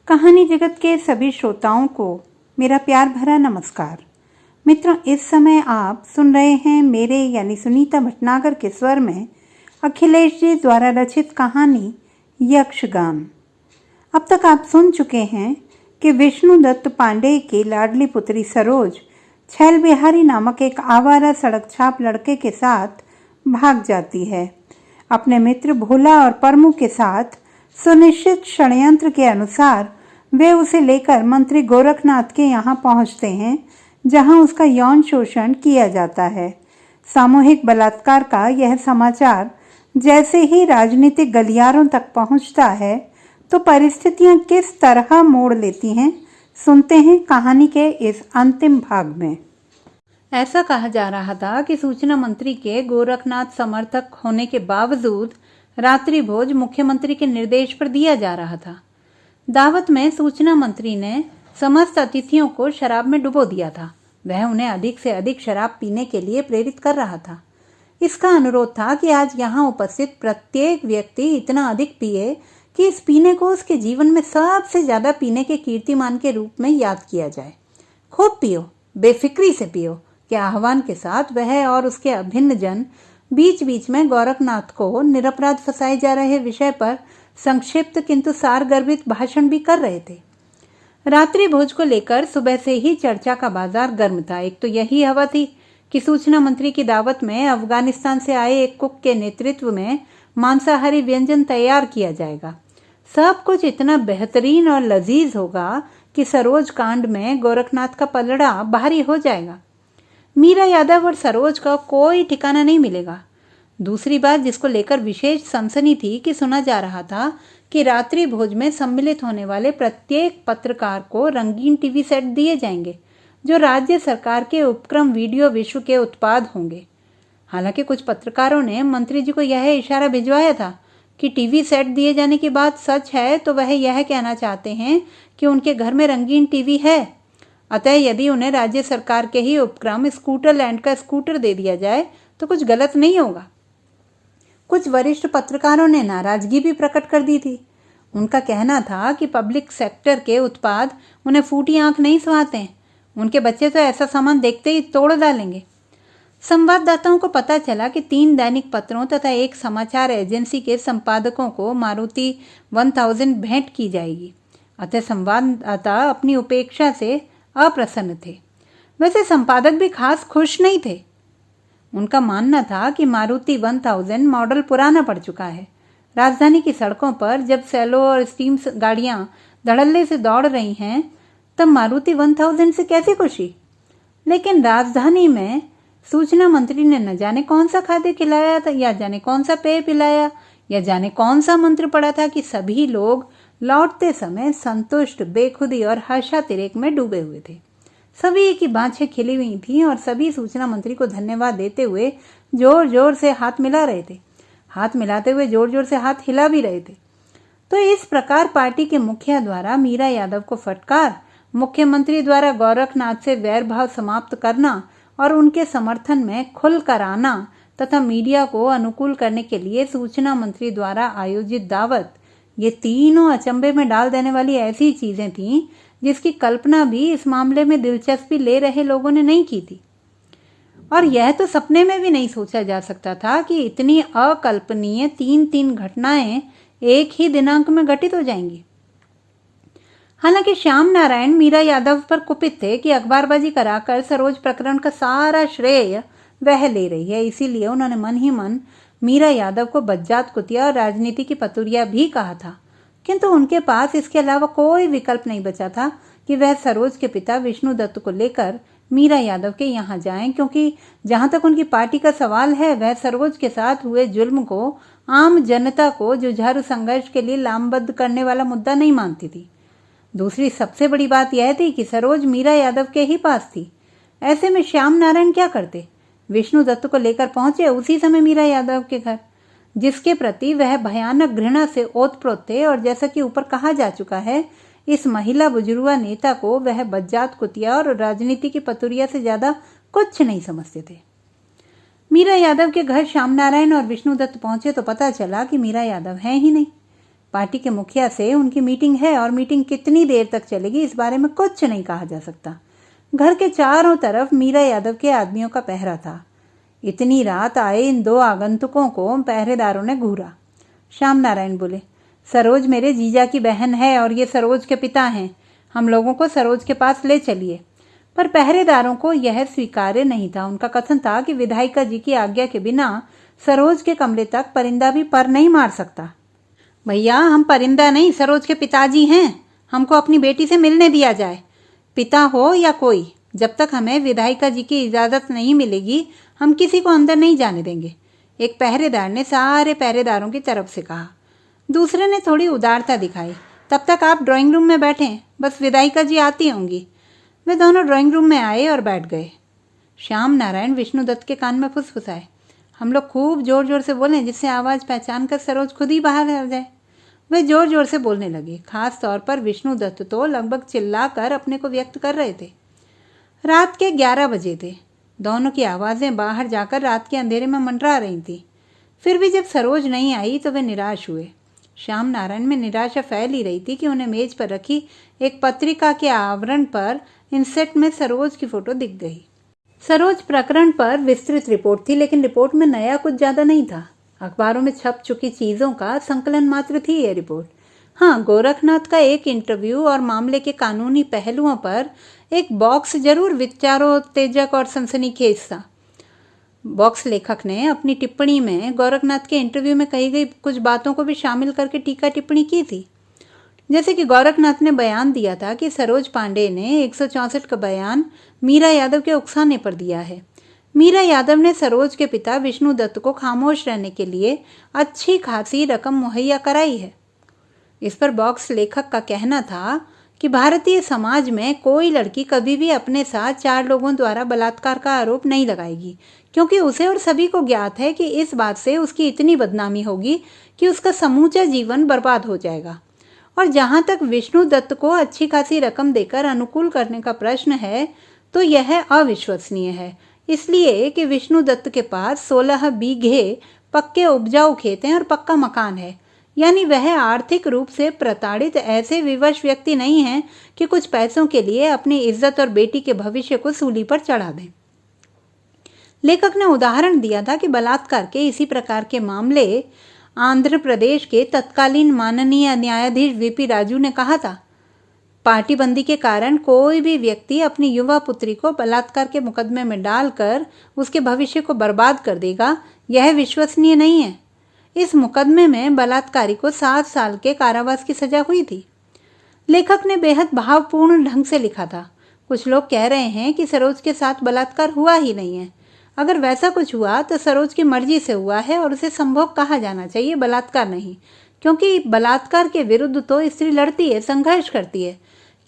कहानी जगत के सभी श्रोताओं को मेरा प्यार भरा नमस्कार। मित्रों, इस समय आप सुन रहे हैं मेरे यानी सुनीता भटनागर के स्वर में अखिलेश जी द्वारा रचित कहानी यक्षगान। अब तक आप सुन चुके हैं कि विष्णुदत्त पांडे की लाडली पुत्री सरोज छैल बिहारी नामक एक आवारा सड़क छाप लड़के के साथ भाग जाती है। अपने मित्र भोला और परमू के साथ सुनिश्चित षड्यंत्र के अनुसार वे उसे लेकर मंत्री गोरखनाथ के यहाँ पहुँचते हैं, जहाँ उसका यौन शोषण किया जाता है। सामूहिक बलात्कार का यह समाचार जैसे ही राजनीतिक गलियारों तक पहुँचता है तो परिस्थितियाँ किस तरह मोड़ लेती हैं, सुनते हैं कहानी के इस अंतिम भाग में। ऐसा कहा जा रहा था कि सूचना मंत्री के गोरखनाथ समर्थक होने के बावजूद रात्रि भोज मुख्यमंत्री के निर्देश पर दिया जा रहा था। दावत में सूचना मंत्री ने समस्त अतिथियों को शराब में डुबो दिया था। वह उन्हें अधिक से अधिक शराब पीने के लिए प्रेरित कर रहा था। इसका अनुरोध था कि आज यहाँ उपस्थित प्रत्येक व्यक्ति इतना अधिक पिए कि इस पीने को उसके जीवन में सबसे ज्यादा पीने के कीर्तिमान के रूप में याद किया जाए। खूब पियो, बेफिक्री से पियो के आह्वान के साथ वह और उसके अभिन्न जन बीच बीच में गोरखनाथ को निरपराध फंसाए जा रहे विषय पर संक्षिप्त किंतु सारगर्भित भाषण भी कर रहे थे। रात्रि भोज को लेकर सुबह से ही चर्चा का बाजार गर्म था। एक तो यही हवा थी कि सूचना मंत्री की दावत में अफगानिस्तान से आए एक कुक के नेतृत्व में मांसाहारी व्यंजन तैयार किया जाएगा। सब कुछ इतना बेहतरीन और लजीज होगा कि सरोज कांड में गोरखनाथ का पलड़ा भारी हो जाएगा। मीरा यादव और सरोज का कोई ठिकाना नहीं मिलेगा। दूसरी बात जिसको लेकर विशेष सनसनी थी कि सुना जा रहा था कि रात्रि भोज में सम्मिलित होने वाले प्रत्येक पत्रकार को रंगीन टीवी सेट दिए जाएंगे, जो राज्य सरकार के उपक्रम वीडियो विश्व के उत्पाद होंगे। हालांकि कुछ पत्रकारों ने मंत्री जी को यह इशारा भिजवाया था कि टीवी सेट दिए जाने की बात सच है तो वह यह कहना चाहते हैं कि उनके घर में रंगीन टीवी है। अतः यदि उन्हें राज्य सरकार के ही उपक्रम स्कूटर लैंड का स्कूटर दे दिया जाए तो कुछ गलत नहीं होगा। कुछ वरिष्ठ पत्रकारों ने नाराजगी भी प्रकट कर दी थी। उनका कहना था कि पब्लिक सेक्टर के उत्पाद उन्हें फूटी आंख नहीं सुहाते हैं। उनके बच्चे तो ऐसा सामान देखते ही तोड़ डालेंगे। संवाददाताओं को पता चला कि 3 दैनिक पत्रों तथा एक समाचार एजेंसी के संपादकों को मारुति 1000 भेंट की जाएगी। अतः संवाददाता अपनी उपेक्षा से अप्रसन्न थे। वैसे संपादक भी खास खुश नहीं थे। उनका मानना था कि मारुति 1000 मॉडल पुराना पड़ चुका है। राजधानी की सड़कों पर जब सेलो और स्टीम गाड़ियां धड़ल्ले से दौड़ रही हैं, तब मारुति 1000 से कैसी खुशी। लेकिन राजधानी में सूचना मंत्री ने न जाने कौन सा खाद्य खिलाया था, या जाने कौन सा पेय पिलाया, या जाने कौन सा मंत्र पड़ा था कि सभी लोग लौटते समय संतुष्ट, बेखुदी और हर्षातिरेक में डूबे हुए थे। सभी की बाँछें खिली हुई थीं और सभी सूचना मंत्री को धन्यवाद देते हुए जोर जोर से हाथ मिला रहे थे। हाथ मिलाते हुए जोर जोर से हाथ हिला भी रहे थे। तो इस प्रकार पार्टी के मुखिया द्वारा मीरा यादव को फटकार, मुख्यमंत्री द्वारा गोरखनाथ से वैर भाव समाप्त करना और उनके समर्थन में खुलकर आना तथा मीडिया को अनुकूल करने के लिए सूचना मंत्री द्वारा आयोजित दावत, ये तीनों अचंभे में डाल देने वाली ऐसी चीजें थीं जिसकी कल्पना भी इस मामले में दिलचस्पी ले रहे लोगों ने नहीं की थी। और यह तो सपने में भी नहीं सोचा जा सकता था कि इतनी अकल्पनीय 3 घटनाएं एक ही दिनांक में घटित हो जाएंगी। हालांकि श्याम नारायण मीरा यादव पर कुपित थे कि अखबारबाजी कराकर सरोज प्रकरण का सारा श्रेय वह ले रही है। इसीलिए उन्होंने मन ही मन मीरा यादव को बज्जात कुतिया और राजनीति की पतुरिया भी कहा था। किंतु उनके पास इसके अलावा कोई विकल्प नहीं बचा था कि वह सरोज के पिता विष्णुदत्त को लेकर मीरा यादव के यहाँ जाएं, क्योंकि जहां तक उनकी पार्टी का सवाल है वह सरोज के साथ हुए जुल्म को आम जनता को जुझारू संघर्ष के लिए लामबद्ध करने वाला मुद्दा नहीं मानती थी। दूसरी सबसे बड़ी बात यह थी कि सरोज मीरा यादव के ही पास थी। ऐसे में श्याम नारायण क्या करते? विष्णुदत्त को लेकर पहुंचे उसी समय मीरा यादव के घर, जिसके प्रति वह भयानक घृणा से ओतप्रोत थे। और जैसा कि ऊपर कहा जा चुका है, इस महिला बुजुर्गा नेता को वह बज्जात कुतिया और राजनीति की पतुरिया से ज्यादा कुछ नहीं समझते थे। मीरा यादव के घर श्याम नारायण और विष्णुदत्त पहुंचे तो पता चला कि मीरा यादव है ही नहीं। पार्टी के मुखिया से उनकी मीटिंग है और मीटिंग कितनी देर तक चलेगी इस बारे में कुछ नहीं कहा जा सकता। घर के चारों तरफ मीरा यादव के आदमियों का पहरा था। इतनी रात आए इन 2 आगंतुकों को पहरेदारों ने घूरा। श्याम नारायण बोले, सरोज मेरे जीजा की बहन है और ये सरोज के पिता हैं। हम लोगों को सरोज के पास ले चलिए। पर पहरेदारों को यह स्वीकार्य नहीं था। उनका कथन था कि विधायिका जी की आज्ञा के बिना सरोज के कमरे तक परिंदा भी पर नहीं मार सकता। भैया, हम परिंदा नहीं, सरोज के पिताजी हैं। हमको अपनी बेटी से मिलने दिया जाए, पिता हो या कोई। जब तक हमें विधायिका जी की इजाज़त नहीं मिलेगी हम किसी को अंदर नहीं जाने देंगे, एक पहरेदार ने सारे पहरेदारों की तरफ से कहा। दूसरे ने थोड़ी उदारता दिखाई, तब तक आप ड्राइंग रूम में बैठें, बस विधायिका जी आती होंगी। वे दोनों ड्राइंग रूम में आए और बैठ गए। श्याम नारायण विष्णुदत्त के कान में फुसफुसाए, हम लोग खूब जोर जोर से बोलें जिससे आवाज़ पहचान कर सरोज खुद ही बाहर आ जाए। वे जोर जोर से बोलने लगे। खास तौर पर विष्णुदत्त तो लगभग चिल्लाकर अपने को व्यक्त कर रहे थे। रात के 11 बजे थे। दोनों की आवाज़ें बाहर जाकर रात के अंधेरे में मंडरा रही थी। फिर भी जब सरोज नहीं आई तो वे निराश हुए। श्याम नारायण में निराशा फैल ही रही थी कि उन्हें मेज पर रखी एक पत्रिका के आवरण पर इंसेट में सरोज की फोटो दिख गई। सरोज प्रकरण पर विस्तृत रिपोर्ट थी, लेकिन रिपोर्ट में नया कुछ ज़्यादा नहीं था। अखबारों में छप चुकी चीज़ों का संकलन मात्र थी यह रिपोर्ट। हाँ, गोरखनाथ का एक इंटरव्यू और मामले के कानूनी पहलुओं पर एक बॉक्स जरूर विचारोत्तेजक और सनसनीखेज था। बॉक्स लेखक ने अपनी टिप्पणी में गोरखनाथ के इंटरव्यू में कही गई कुछ बातों को भी शामिल करके टीका टिप्पणी की थी। जैसे कि गोरखनाथ ने बयान दिया था कि सरोज पांडे ने 164 का बयान मीरा यादव के उकसाने पर दिया है। मीरा यादव ने सरोज के पिता विष्णुदत्त को खामोश रहने के लिए अच्छी खासी रकम मुहैया कराई है। इस पर बॉक्स लेखक का कहना था कि भारतीय समाज में कोई लड़की कभी भी अपने साथ 4 लोगों द्वारा बलात्कार का आरोप नहीं लगाएगी, क्योंकि उसे और सभी को ज्ञात है कि इस बात से उसकी इतनी बदनामी होगी कि उसका समूचा जीवन बर्बाद हो जाएगा। और जहाँ तक विष्णुदत्त को अच्छी खासी रकम देकर अनुकूल करने का प्रश्न है तो यह अविश्वसनीय है, इसलिए कि विष्णुदत्त के पास 16 बीघे पक्के उपजाऊ खेत हैं और पक्का मकान है। यानी वह आर्थिक रूप से प्रताड़ित ऐसे विवश व्यक्ति नहीं हैं कि कुछ पैसों के लिए अपनी इज्जत और बेटी के भविष्य को सूली पर चढ़ा दें। लेखक ने उदाहरण दिया था कि बलात्कार के इसी प्रकार के मामले आंध्र प्रदेश के तत्कालीन माननीय न्यायाधीश वीपी राजू ने कहा था, पार्टीबंदी के कारण कोई भी व्यक्ति अपनी युवा पुत्री को बलात्कार के मुकदमे में डालकर उसके भविष्य को बर्बाद कर देगा, यह विश्वसनीय नहीं है। इस मुकदमे में बलात्कारी को 7 साल के कारावास की सजा हुई थी। लेखक ने बेहद भावपूर्ण ढंग से लिखा था, कुछ लोग कह रहे हैं कि सरोज के साथ बलात्कार हुआ ही नहीं है। अगर वैसा कुछ हुआ तो सरोज की मर्जी से हुआ है और उसे संभोग कहा जाना चाहिए, बलात्कार नहीं, क्योंकि बलात्कार के विरुद्ध तो स्त्री लड़ती है, संघर्ष करती है,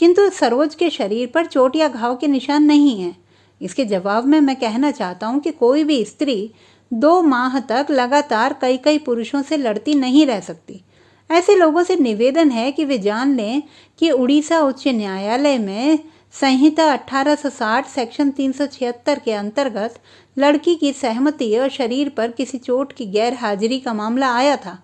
किंतु सरोज के शरीर पर चोट या घाव के निशान नहीं है। इसके जवाब में मैं कहना चाहता हूँ कि कोई भी स्त्री 2 माह तक लगातार कई पुरुषों से लड़ती नहीं रह सकती। ऐसे लोगों से निवेदन है कि वे जान लें कि उड़ीसा उच्च न्यायालय में संहिता 1860 सेक्शन 376 के अंतर्गत लड़की की सहमति और शरीर पर किसी चोट की गैर हाजिरी का मामला आया था,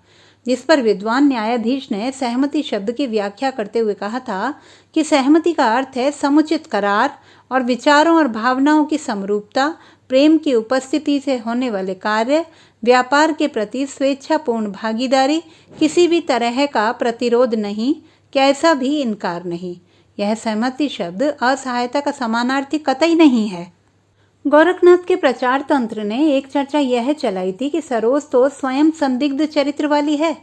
जिस पर विद्वान न्यायाधीश ने सहमति शब्द की व्याख्या करते हुए कहा था कि सहमति का अर्थ है समुचित करार और विचारों और भावनाओं की समरूपता, प्रेम की उपस्थिति से होने वाले कार्य, व्यापार के प्रति स्वेच्छापूर्ण भागीदारी, किसी भी तरह का प्रतिरोध नहीं, कैसा भी इनकार नहीं। यह सहमति शब्द असहायता का समानार्थी कतई नहीं है। गोरखनाथ के प्रचार तंत्र ने एक चर्चा यह चलाई थी कि सरोज तो स्वयं संदिग्ध चरित्र वाली है,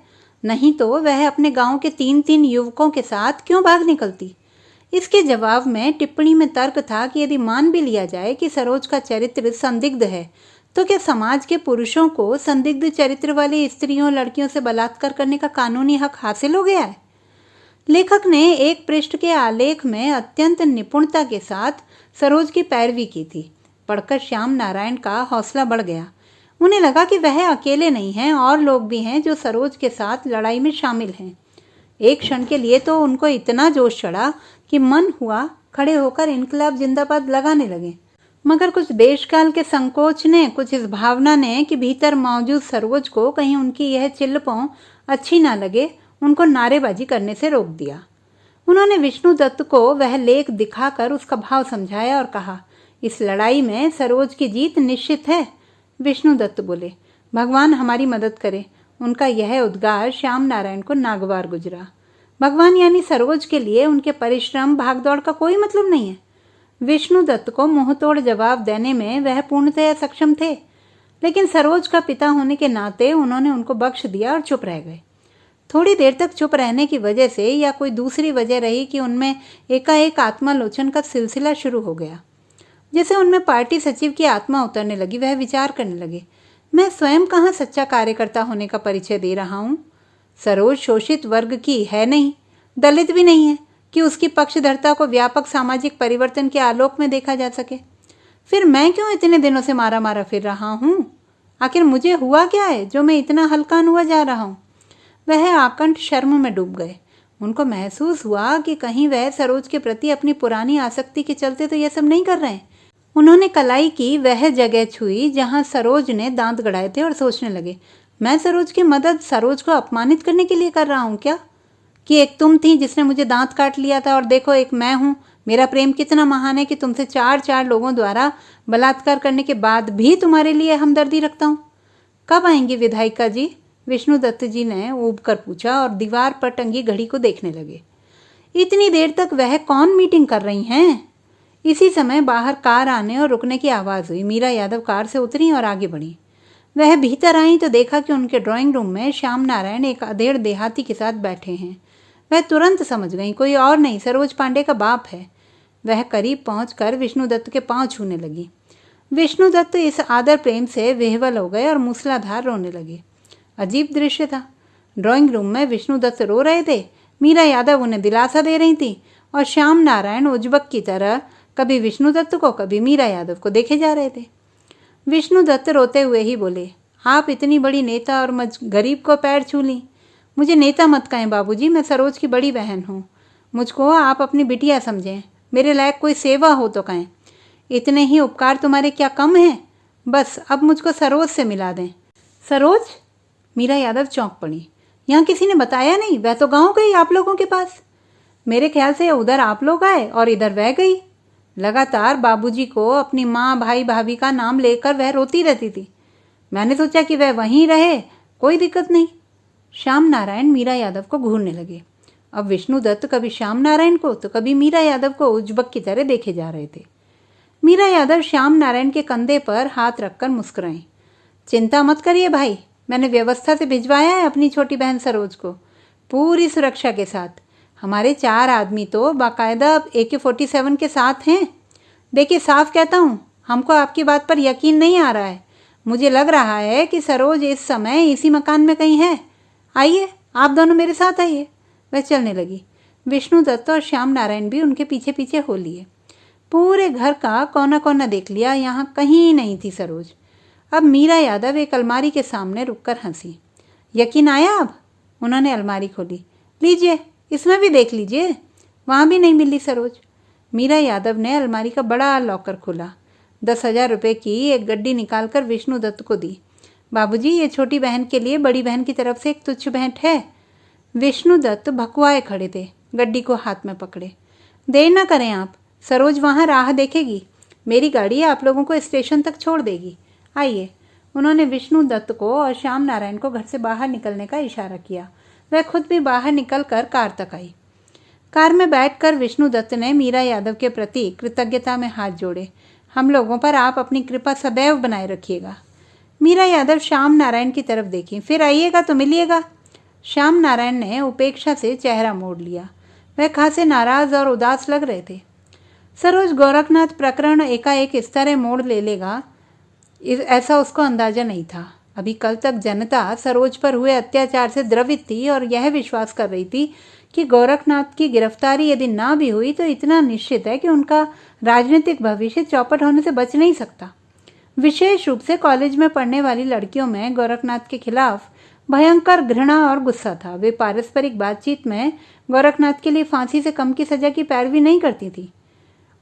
नहीं तो वह अपने गांव के 3 युवकों के साथ क्यों भाग निकलती। इसके जवाब में टिप्पणी में तर्क था कि यदि मान भी लिया जाए कि सरोज का चरित्र संदिग्ध है, तो क्या समाज के पुरुषों को संदिग्ध चरित्र वाली स्त्रियों लड़कियों से बलात्कार करने का कानूनी हक हासिल हो गया है। लेखक ने एक पृष्ठ के आलेख में अत्यंत निपुणता के साथ सरोज की पैरवी की थी। पढ़कर श्याम नारायण का हौसला बढ़ गया। उन्हें लगा कि वह अकेले नहीं हैं, और लोग भी हैं जो सरोज के साथ लड़ाई में शामिल हैं। एक क्षण के लिए तो उनको इतना जोश चढ़ा कि मन हुआ खड़े होकर इनकलाब जिंदाबाद लगाने लगे, मगर कुछ देशकाल के संकोच ने, कुछ इस भावना ने कि भीतर मौजूद सरोज को कहीं उनकी यह चिल्लपों अच्छी ना लगे, उनको नारेबाजी करने से रोक दिया। उन्होंने विष्णु दत्त को वह लेख दिखाकर उसका भाव समझाया और कहा, इस लड़ाई में सरोज की जीत निश्चित है। विष्णु दत्त बोले, भगवान हमारी मदद करे। उनका यह उद्गार श्याम नारायण को नागवार गुजरा। भगवान यानी सरोज के लिए उनके परिश्रम भागदौड़ का कोई मतलब नहीं है। विष्णु दत्त को मुंहतोड़ जवाब देने में वह पूर्णतया सक्षम थे, लेकिन सरोज का पिता होने के नाते उन्होंने उनको बख्श दिया और चुप रह गए। थोड़ी देर तक चुप रहने की वजह से या कोई दूसरी वजह रही कि उनमें एकाएक आत्मालोचन का सिलसिला शुरू हो गया। जैसे उनमें पार्टी सचिव की आत्मा उतरने लगी। वह विचार करने लगे, मैं स्वयं कहाँ सच्चा कार्यकर्ता होने का परिचय दे रहा हूँ। सरोज शोषित वर्ग की है नहीं, दलित भी नहीं है कि उसकी पक्षधरता को व्यापक सामाजिक परिवर्तन के आलोक में देखा जा सके। फिर मैं क्यों इतने दिनों से मारा मारा फिर रहा हूँ? आखिर मुझे हुआ क्या है जो मैं इतना हल्कान हुआ जा रहा हूँ? वह आकंठ शर्म में डूब गए। उनको महसूस हुआ कि कहीं वह सरोज के प्रति अपनी पुरानी आसक्ति के चलते तो यह सब नहीं कर रहे हैं। उन्होंने कलाई की वह जगह छुई जहां सरोज ने दांत गड़ाए थे और सोचने लगे, मैं सरोज की मदद सरोज को अपमानित करने के लिए कर रहा हूँ क्या? कि एक तुम थी जिसने मुझे दांत काट लिया था और देखो एक मैं हूँ। मेरा प्रेम कितना महान है कि तुमसे 4 लोगों द्वारा बलात्कार करने के बाद भी तुम्हारे लिए हमदर्दी रखता हूँ। कब आएंगी विधायिका जी? विष्णु दत्त जी ने ऊब कर पूछा और दीवार पर टंगी घड़ी को देखने लगे। इतनी देर तक वह कौन मीटिंग कर रही हैं? इसी समय बाहर कार आने और रुकने की आवाज़ हुई। मीरा यादव कार से उतरी और आगे बढ़ी। वह भीतर आई तो देखा कि उनके ड्राइंग रूम में श्याम नारायण एक अधेड़ देहाती के साथ बैठे हैं। वह तुरंत समझ गई, कोई और नहीं, सरोज पांडे का बाप है। वह करीब पहुंचकर विष्णु दत्त के पांव छूने लगी। विष्णु दत्त इस आदर प्रेम से विह्वल हो गए और मूसलाधार रोने लगे। अजीब दृश्य था। ड्राइंग रूम में विष्णु दत्त रो रहे थे, मीरा यादव उन्हें दिलासा दे रही थी और श्याम नारायण उज्बक की तरह कभी विष्णु दत्त को कभी मीरा यादव को देखे जा रहे थे। विष्णु दत्त रोते हुए ही बोले, आप इतनी बड़ी नेता और गरीब को पैर छू ली। मुझे नेता मत कहें बाबूजी, मैं सरोज की बड़ी बहन हूँ। मुझको आप अपनी बिटिया समझें, मेरे लायक कोई सेवा हो तो कहें। इतने ही उपकार तुम्हारे क्या कम हैं? बस अब मुझको सरोज से मिला दें। सरोज? मीरा यादव चौंक पड़ी। यहाँ किसी ने बताया नहीं? वह तो गाँव गई आप लोगों के पास। मेरे ख्याल से उधर आप लोग आए और इधर वह गई। लगातार बाबूजी को अपनी माँ भाई भाभी का नाम लेकर वह रोती रहती थी। मैंने सोचा कि वह वहीं रहे, कोई दिक्कत नहीं। श्याम नारायण मीरा यादव को घूरने लगे। अब विष्णु दत्त कभी श्याम नारायण को तो कभी मीरा यादव को उज्बक की तरह देखे जा रहे थे। मीरा यादव श्याम नारायण के कंधे पर हाथ रखकर मुस्कुराई। चिंता मत करिए भाई, मैंने व्यवस्था से भिजवाया है अपनी छोटी बहन सरोज को, पूरी सुरक्षा के साथ। हमारे 4 आदमी तो बाकायदा AK-47 के साथ हैं। देखिए साफ कहता हूँ, हमको आपकी बात पर यकीन नहीं आ रहा है। मुझे लग रहा है कि सरोज इस समय इसी मकान में कहीं है। आइए, आप दोनों मेरे साथ आइए। वह चलने लगी। विष्णु दत्त और श्याम नारायण भी उनके पीछे पीछे हो लिए। पूरे घर का कोना कोना देख लिया, यहाँ कहीं नहीं थी सरोज। अब मीरा यादव एक अलमारी के सामने रुककर हंसी। यकीन आया अब? उन्होंने अलमारी खोली। लीजिए, इसमें भी देख लीजिए। वहाँ भी नहीं मिली सरोज। मीरा यादव ने अलमारी का बड़ा लॉकर खोला। 10,000 रुपये की एक गड्डी निकालकर विष्णु दत्त को दी। बाबूजी, ये छोटी बहन के लिए बड़ी बहन की तरफ से एक तुच्छ भेंट है। विष्णु दत्त भकुआए खड़े थे, गड्डी को हाथ में पकड़े। देर न करें आप, सरोज वहाँ राह देखेगी। मेरी गाड़ी आप लोगों को स्टेशन तक छोड़ देगी। आइए। उन्होंने विष्णु दत्त को और श्याम नारायण को घर से बाहर निकलने का इशारा किया। वह खुद भी बाहर निकलकर कार तक आई। कार में बैठकर विष्णु दत्त ने मीरा यादव के प्रति कृतज्ञता में हाथ जोड़े। हम लोगों पर आप अपनी कृपा सदैव बनाए रखिएगा। मीरा यादव श्याम नारायण की तरफ देखी। फिर आइएगा तो मिलिएगा। श्याम नारायण ने उपेक्षा से चेहरा मोड़ लिया। वह खासे नाराज और उदास लग रहे थे। सरोज गोरखनाथ प्रकरण एकाएक इस तरह मोड़ ले लेगा, ऐसा उसको अंदाजा नहीं था। अभी कल तक जनता सरोज पर हुए अत्याचार से द्रवित थी और यह विश्वास कर रही थी कि गोरखनाथ की गिरफ्तारी यदि ना भी हुई तो इतना निश्चित है कि उनका राजनीतिक भविष्य चौपट होने से बच नहीं सकता। विशेष रूप से कॉलेज में पढ़ने वाली लड़कियों में गोरखनाथ के खिलाफ भयंकर घृणा और गुस्सा था। वे पारस्परिक बातचीत में गोरखनाथ के लिए फांसी से कम की सजा की पैरवी नहीं करती थी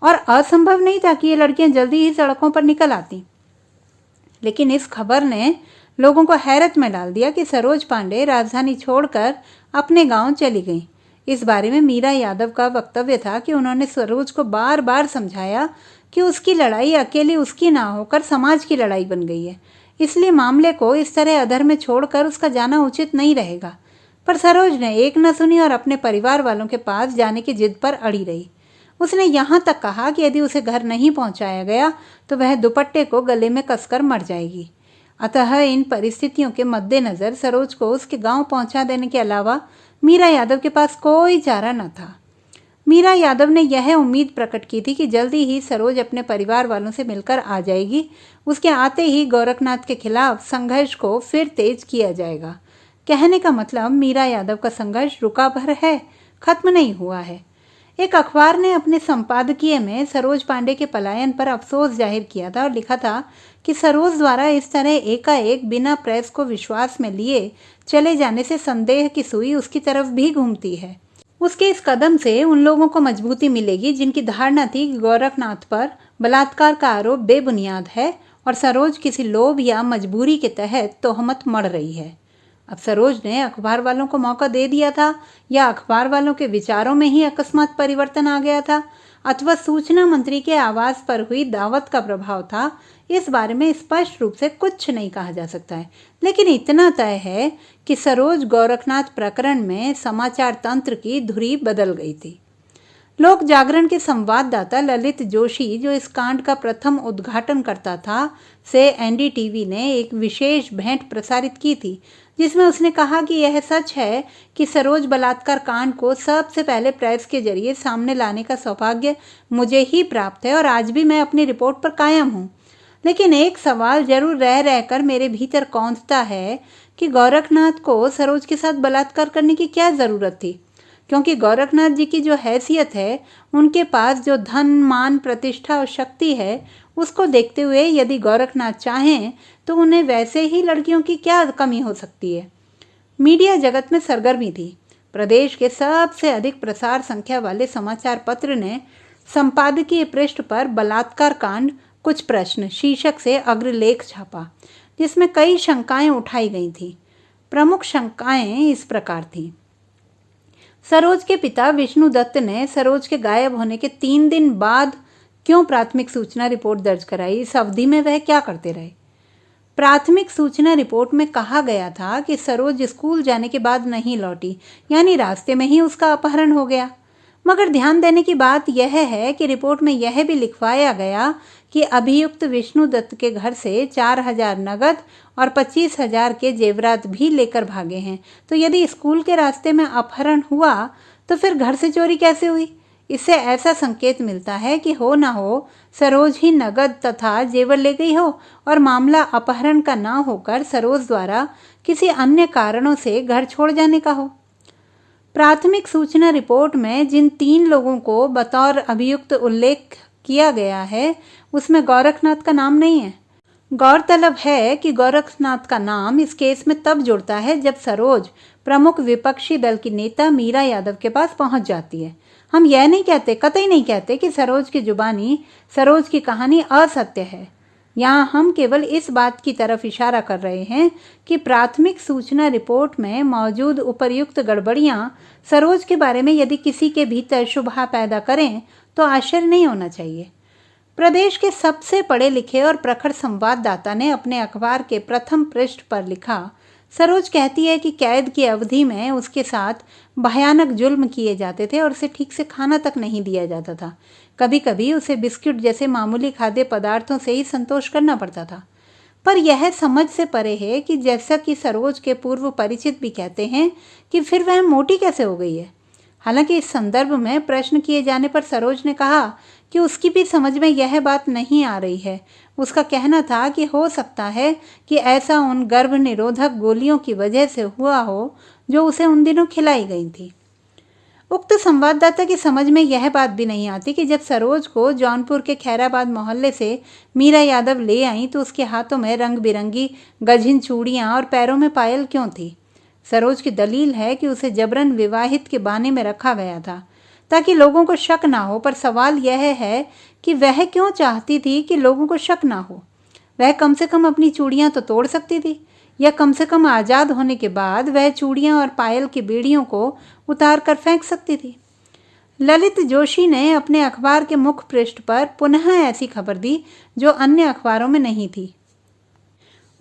और असंभव नहीं था कि ये लड़कियां जल्दी ही सड़कों पर निकल आती। लेकिन इस खबर ने लोगों को हैरत में डाल दिया कि सरोज पांडे राजधानी छोड़कर अपने गांव चली गईं। इस बारे में मीरा यादव का वक्तव्य था कि उन्होंने सरोज को बार बार समझाया कि उसकी लड़ाई अकेली उसकी ना होकर समाज की लड़ाई बन गई है, इसलिए मामले को इस तरह अधर में छोड़कर उसका जाना उचित नहीं रहेगा। पर सरोज ने एक न सुनी और अपने परिवार वालों के पास जाने की जिद पर अड़ी रही। उसने यहाँ तक कहा कि यदि उसे घर नहीं पहुँचाया गया तो वह दुपट्टे को गले में कसकर मर जाएगी। अतः इन परिस्थितियों के मद्देनज़र सरोज को उसके गांव पहुंचा देने के अलावा मीरा यादव के पास कोई चारा न था। मीरा यादव ने यह उम्मीद प्रकट की थी कि जल्दी ही सरोज अपने परिवार वालों से मिलकर आ जाएगी। उसके आते ही गोरखनाथ के खिलाफ संघर्ष को फिर तेज किया जाएगा। कहने का मतलब मीरा यादव का संघर्ष रुका भर है, खत्म नहीं हुआ है। एक अखबार ने अपने संपादकीय में सरोज पांडे के पलायन पर अफसोस जाहिर किया था और लिखा था कि सरोज द्वारा इस तरह एकाएक बिना प्रेस को विश्वास में लिए चले जाने से संदेह की सुई उसकी तरफ भी घूमती है। उसके इस कदम से उन लोगों को मजबूती मिलेगी जिनकी धारणा थी कि गोरखनाथ पर बलात्कार का आरोप बेबुनियाद है और सरोज किसी लोभ या मजबूरी के तहत तोहमत मढ़ रही है। अब सरोज ने अखबार वालों को मौका दे दिया था, या अखबार वालों के विचारों में ही अकस्मात परिवर्तन आ गया था, अथवा सूचना मंत्री के आवास पर हुई दावत का प्रभाव था, इस बारे में स्पष्ट रूप से कुछ नहीं कहा जा सकता है। लेकिन इतना तय है कि सरोज गोरखनाथ प्रकरण में समाचार तंत्र की धुरी बदल गई थी। लोक जागरण के संवाददाता ललित जोशी, जो इस कांड का प्रथम उद्घाटन करता था, से एनडीटीवी ने एक विशेष भेंट प्रसारित की थी, जिसमें उसने कहा कि यह सच है कि सरोज बलात्कार कांड को सबसे पहले प्रेस के जरिए सामने लाने का सौभाग्य मुझे ही प्राप्त है और आज भी मैं अपनी रिपोर्ट पर कायम हूँ। लेकिन एक सवाल जरूर रह रहकर मेरे भीतर कौंधता है कि गोरखनाथ को सरोज के साथ बलात्कार करने की क्या ज़रूरत थी, क्योंकि गोरखनाथ जी की जो हैसियत है, उनके पास जो धन, मान, प्रतिष्ठा और शक्ति है, उसको देखते हुए यदि गोरखनाथ चाहें तो उन्हें वैसे ही लड़कियों की क्या कमी हो सकती है। मीडिया जगत में सरगर्मी थी। प्रदेश के सबसे अधिक प्रसार संख्या वाले समाचार पत्र ने संपादकीय पृष्ठ पर बलात्कार कांड कुछ प्रश्न शीर्षक से अग्रलेख छापा, जिसमें कई शंकाएं उठाई गई थी। प्रमुख शंकाएं इस प्रकार थीं। सरोज के पिता विष्णु दत्त ने सरोज के गायब होने के 3 दिन बाद क्यों प्राथमिक सूचना रिपोर्ट दर्ज कराई? इस अवधि में वह क्या करते रहे? प्राथमिक सूचना रिपोर्ट में कहा गया था कि सरोज स्कूल जाने के बाद नहीं लौटी, यानी रास्ते में ही उसका अपहरण हो गया। मगर ध्यान देने की बात यह है कि रिपोर्ट में यह भी लिखवाया गया कि अभियुक्त विष्णु दत्त के घर से 4,000 नगद और 25,000 के जेवरात भी लेकर भागे हैं। तो यदि स्कूल के रास्ते में अपहरण हुआ तो फिर घर से चोरी कैसे हुई? इससे ऐसा संकेत मिलता है कि हो ना हो सरोज ही नगद तथा जेवर ले गई हो और मामला अपहरण का ना होकर सरोज द्वारा किसी अन्य कारणों से घर छोड़ जाने का हो। प्राथमिक सूचना रिपोर्ट में जिन 3 लोगों को बतौर अभियुक्त उल्लेख किया गया है, उसमें गोरखनाथ का नाम नहीं है। गौरतलब है कि गोरखनाथ का नाम इस केस में तब जुड़ता है जब सरोज प्रमुख विपक्षी दल की नेता मीरा यादव के पास पहुंच जाती है। हम यह नहीं कहते, कतई नहीं कहते कि सरोज की जुबानी सरोज की कहानी असत्य है। यहाँ हम केवल इस बात की तरफ इशारा कर रहे हैं कि प्राथमिक सूचना रिपोर्ट में मौजूद उपर्युक्त गड़बड़ियाँ सरोज के बारे में यदि किसी के भीतर शुभा पैदा करें तो आश्चर्य नहीं होना चाहिए। प्रदेश के सबसे पढ़े लिखे और प्रखर संवाददाता ने अपने अखबार के प्रथम पृष्ठ पर लिखा, सरोज कहती है कि कैद की अवधि में उसके साथ भयानक जुल्म किए जाते थे और उसे ठीक से खाना तक नहीं दिया जाता था। कभी कभी उसे बिस्कुट जैसे मामूली खाद्य पदार्थों से ही संतोष करना पड़ता था। पर यह समझ से परे है कि जैसा कि सरोज के पूर्व परिचित भी कहते हैं कि फिर वह मोटी कैसे हो गई है। हालांकि इस संदर्भ में प्रश्न किए जाने पर सरोज ने कहा कि उसकी भी समझ में यह बात नहीं आ रही है। उसका कहना था कि हो सकता है कि ऐसा उन गर्भ निरोधक गोलियों की वजह से हुआ हो जो उसे उन दिनों खिलाई गई थी। उक्त संवाददाता की समझ में यह बात भी नहीं आती कि जब सरोज को जौनपुर के खैराबाद मोहल्ले से मीरा यादव ले आई तो उसके हाथों में रंग बिरंगी गझिन चूड़ियाँ और पैरों में पायल क्यों थी। सरोज की दलील है कि उसे जबरन विवाहित के बाने में रखा गया था ताकि लोगों को शक ना हो। पर सवाल यह है कि वह क्यों चाहती थी कि लोगों को शक ना हो? वह कम से कम अपनी चूड़ियाँ तो तोड़ सकती थी। या कम से कम आज़ाद होने के बाद वह चूड़ियाँ और पायल की बेड़ियों को उतार कर फेंक सकती थी। ललित जोशी ने अपने अखबार के मुख्य पृष्ठ पर पुनः ऐसी खबर दी जो अन्य अखबारों में नहीं थी।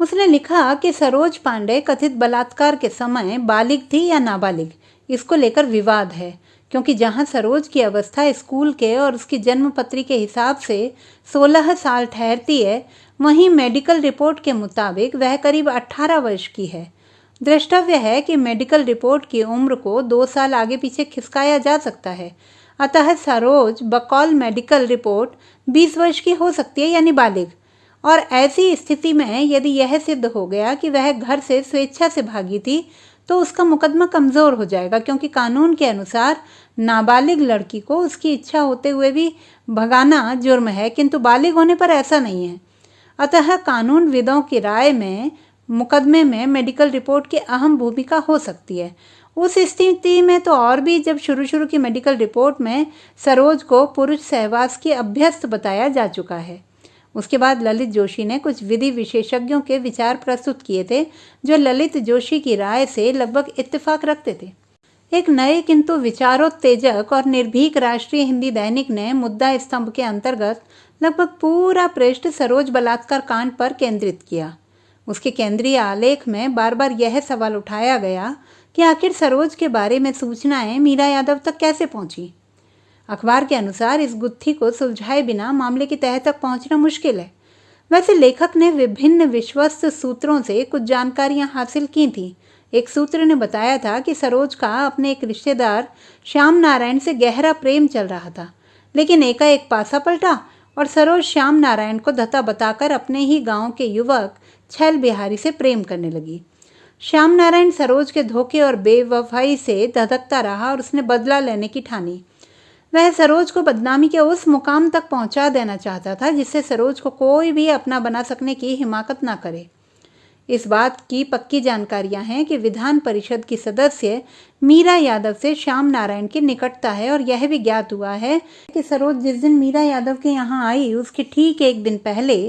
उसने लिखा कि सरोज पांडे कथित बलात्कार के समय बालिग थी या नाबालिग, इसको लेकर विवाद है, क्योंकि जहां सरोज की अवस्था स्कूल के और उसकी जन्मपत्री के हिसाब से 16 साल ठहरती है, वहीं मेडिकल रिपोर्ट के मुताबिक वह करीब 18 वर्ष की है। द्रष्टव्य है कि मेडिकल रिपोर्ट की उम्र को 2 साल आगे पीछे खिसकाया जा सकता है, अतः सरोज बकौल मेडिकल रिपोर्ट 20 वर्ष की हो सकती है, यानी बालिग। और ऐसी स्थिति में यदि यह सिद्ध हो गया कि वह घर से स्वेच्छा से भागी थी तो उसका मुकदमा कमज़ोर हो जाएगा, क्योंकि कानून के अनुसार नाबालिग लड़की को उसकी इच्छा होते हुए भी भगाना जुर्म है, किंतु बालिग होने पर ऐसा नहीं है। अतः कानूनविदों की राय में मुकदमे में मेडिकल रिपोर्ट की अहम भूमिका हो सकती है। उस स्थिति में तो और भी, जब शुरू की मेडिकल रिपोर्ट में सरोज को पुरुष सहवास की अभ्यस्त बताया जा चुका है। उसके बाद ललित जोशी ने कुछ विधि विशेषज्ञों के विचार प्रस्तुत किए थे जो ललित जोशी की राय से लगभग इत्तेफाक रखते थे। एक नए किंतु विचारोत्तेजक और निर्भीक राष्ट्रीय हिंदी दैनिक ने मुद्दा स्तंभ के अंतर्गत लगभग पूरा पृष्ठ सरोज बलात्कार कांड पर केंद्रित किया। उसके केंद्रीय आलेख में बार बार यह सवाल उठाया गया कि आखिर सरोज के बारे में सूचनाएं मीरा यादव तक कैसे पहुंची। अखबार के अनुसार इस गुत्थी को सुलझाए बिना मामले की तह तक पहुंचना मुश्किल है। वैसे लेखक ने विभिन्न विश्वस्त सूत्रों से कुछ जानकारियां हासिल की थीं। एक सूत्र ने बताया था कि सरोज का अपने एक रिश्तेदार श्याम नारायण से गहरा प्रेम चल रहा था, लेकिन एकाएक पासा पलटा और सरोज श्याम नारायण को धता बताकर अपने ही गांव के युवक छैल बिहारी से प्रेम करने लगी। श्याम नारायण सरोज के धोखे और बेवफाई से धधकता रहा और उसने बदला लेने की ठानी। वह सरोज को बदनामी के उस मुकाम तक पहुंचा देना चाहता था जिससे सरोज को कोई भी अपना बना सकने की हिमाकत ना करे। इस बात की पक्की जानकारियां हैं कि विधान परिषद की सदस्य मीरा यादव से श्याम नारायण की निकटता है और यह भी ज्ञात हुआ है कि सरोज जिस दिन मीरा यादव के यहाँ आई उसके ठीक एक दिन पहले